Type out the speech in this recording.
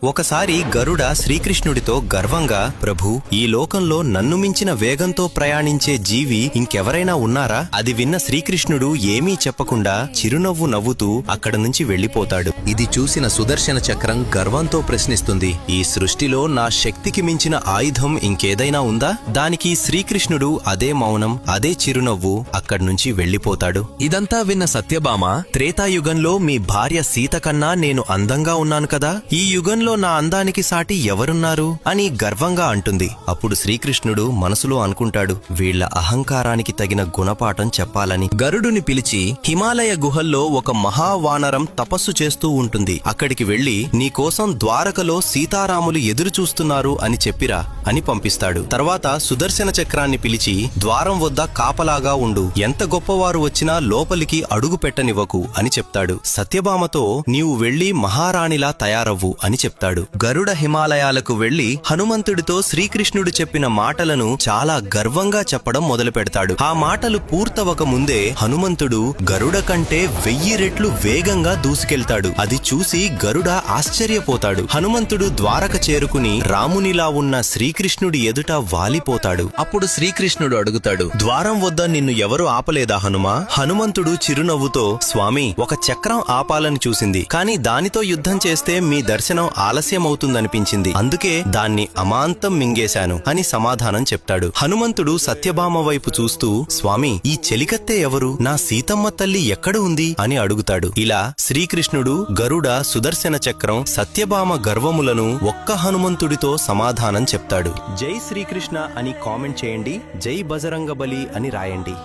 ఒకసారి గరుడ శ్రీకృష్ణుడితో గర్వంగా, ప్రభూ, ఈ లోకంలో నన్ను మించిన వేగంతో ప్రయాణించే జీవి ఇంకెవరైనా ఉన్నారా? అది విన్న శ్రీకృష్ణుడు ఏమీ చెప్పకుండా చిరునవ్వు నవ్వుతూ అక్కడ నుంచి వెళ్లిపోతాడు. ఇది చూసిన సుదర్శన చక్రం గర్వంతో ప్రశ్నిస్తుంది, ఈ సృష్టిలో నా శక్తికి మించిన ఆయుధం ఇంకేదైనా ఉందా? దానికి శ్రీకృష్ణుడు అదే మౌనం, అదే చిరునవ్వు, అక్కడ్నుంచి వెళ్లిపోతాడు. ఇదంతా విన్న సత్యభామ, త్రేతాయుగంలో మీ భార్య సీత కన్నా నేను అందంగా ఉన్నాను కదా, ఈ యుగంలో నా అందానికి సాటి ఎవరున్నారు అని గర్వంగా అంటుంది. అప్పుడు శ్రీకృష్ణుడు మనసులో అనుకుంటాడు, వీళ్ల అహంకారానికి తగిన గుణపాఠం చెప్పాలని. గరుడుని పిలిచి, హిమాలయ గుహల్లో ఒక మహావానరం తపస్సు చేస్తూ ఉంటుంది, అక్కడికి వెళ్లి నీకోసం ద్వారకలో సీతారాములు ఎదురు చూస్తున్నారు అని చెప్పిరా అని పంపిస్తాడు. తర్వాత సుదర్శన చక్రాన్ని పిలిచి, ద్వారం వద్ద కాపలాగా ఉండు, ఎంత గొప్పవారు వచ్చినా లోపలికి అడుగు పెట్టనివ్వకు అని చెప్తాడు. సత్యభామతో, నీవు వెళ్లి మహారాణిలా తయారవ్వు అని చెప్తాడు. గరుడ హిమాలయాలకు వెళ్లి హనుమంతుడితో శ్రీకృష్ణుడు చెప్పిన మాటలను చాలా గర్వంగా చెప్పడం మొదలు పెడతాడు. ఆ మాటలు పూర్తవక ముందే హనుమంతుడు గరుడ కంటే 1000 రెట్లు వేగంగా దూసుకెళ్తాడు. అది చూసి గరుడ ఆశ్చర్యపోతాడు. హనుమంతుడు ద్వారక చేరుకుని రామునిలా ఉన్న శ్రీకృష్ణుడి ఎదుట వాలిపోతాడు. అప్పుడు శ్రీకృష్ణుడు అడుగుతాడు, ద్వారం వద్ద నిన్ను ఎవరు ఆపలేదా హనుమా? హనుమంతుడు చిరునవ్వుతో, స్వామి, ఒక చక్రం ఆపాలని చూసింది, కాని దానితో యుద్ధం చేస్తే మీ దర్శనం ఆలస్యమవుతుందనిపించింది, అందుకే దాన్ని అమాంతం మింగేశాను అని సమాధానం చెప్తాడు. హనుమంతుడు సత్యభామ వైపు చూస్తూ, స్వామి, ఈ చెలికత్తె ఎవరు? నా సీతమ్మ తల్లి ఎక్కడ ఉంది అని అడుగుతాడు. ఇలా శ్రీకృష్ణుడు, గరుడ, సుదర్శన చక్రం, సత్యభామ గర్వములను ఒక్క హనుమంతుడితో సమాధానం చెప్తాడు. జై శ్రీకృష్ణ అని కామెంట్ చేయండి, జై బజరంగబలి అని రాయండి.